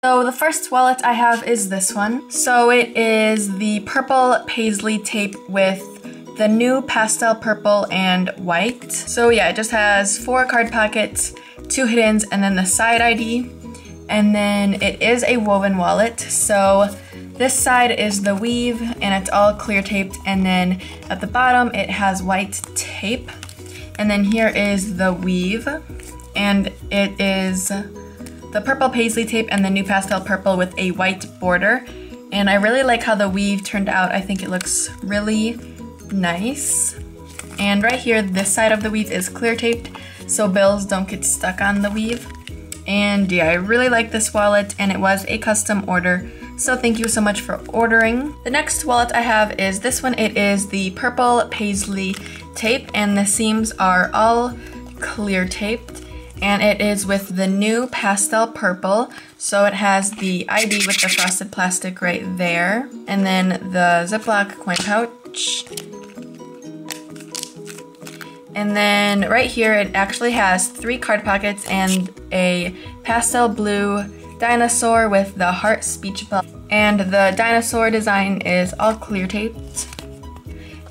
So the first wallet I have is this one. So it is the purple paisley tape with the new pastel purple and white. So yeah, it just has 4 card pockets, 2 hiddens, and then the side ID. And then it is a woven wallet. So this side is the weave and it's all clear taped, and then at the bottom it has white tape. And then here is the weave, and it is the purple paisley tape and the new pastel purple with a white border. And I really like how the weave turned out. I think it looks really nice. And right here, this side of the weave is clear taped so bills don't get stuck on the weave. And yeah, I really like this wallet, and it was a custom order, so thank you so much for ordering. The next wallet I have is this one. It is the purple paisley tape, and the seams are all clear taped, and it is with the new pastel purple. So it has the ID with the frosted plastic right there, and then the Ziploc coin pouch. And then right here, it actually has 3 card pockets and a pastel blue dinosaur with the heart speech bubble. And the dinosaur design is all clear taped.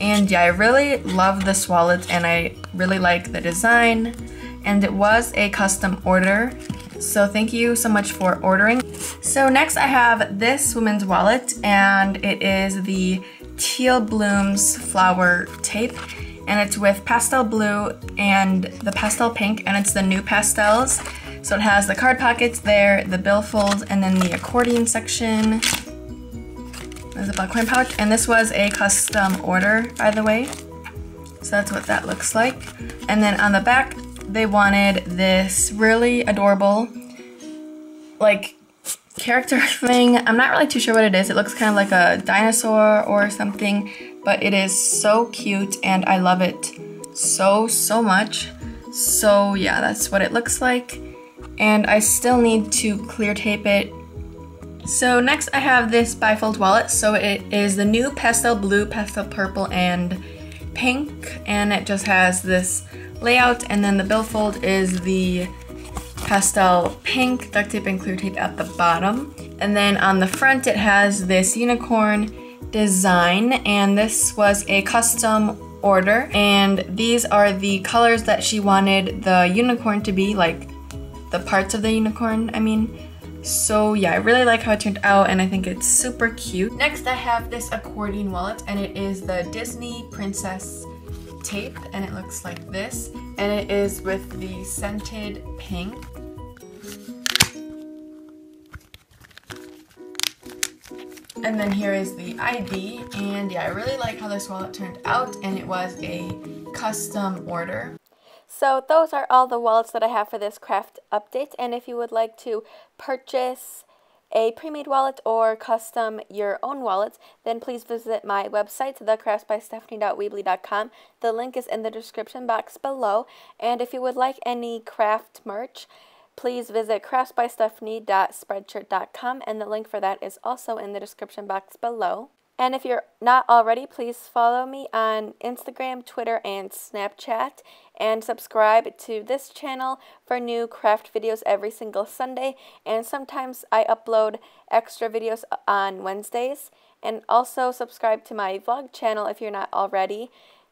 And yeah, I really love this wallet, and I really like the design. And it was a custom order, so thank you so much for ordering. So next I have this women's wallet, and it is the Teal Blooms flower tape. And it's with pastel blue and the pastel pink, and it's the new pastels. So it has the card pockets there, the billfold, and then the accordion section. There's a black coin pouch, and this was a custom order, by the way. So that's what that looks like. And then on the back, they wanted this really adorable, like, character thing. I'm not really too sure what it is. It looks kind of like a dinosaur or something, but it is so cute and I love it so much. So yeah, that's what it looks like, and I still need to clear tape it. So next I have this bifold wallet. So it is the new pastel blue, pastel purple, and pink, and it just has this layout, and then the billfold is the pastel pink, duct tape and clear tape at the bottom. And then on the front it has this unicorn design, and this was a custom order, and these are the colors that she wanted the unicorn to be, like the parts of the unicorn, I mean. So yeah, I really like how it turned out, and I think it's super cute. Next I have this accordion wallet, and it is the Disney Princess tape, and it looks like this, and it is with the scented pink. And then here is the ID, and yeah, I really like how this wallet turned out, and it was a custom order. So those are all the wallets that I have for this craft update, and if you would like to purchase a pre-made wallet or custom your own wallets, then please visit my website, thecraftsbystephanie.weebly.com. The link is in the description box below, and if you would like any craft merch, please visit craftsbystephanie.spreadshirt.com, and the link for that is also in the description box below. And if you're not already, please follow me on Instagram, Twitter, and Snapchat, and subscribe to this channel for new craft videos every single Sunday, and sometimes I upload extra videos on Wednesdays. And also subscribe to my vlog channel if you're not already.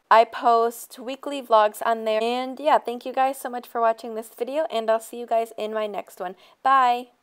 I post weekly vlogs on there. And yeah, thank you guys so much for watching this video, and I'll see you guys in my next one. Bye!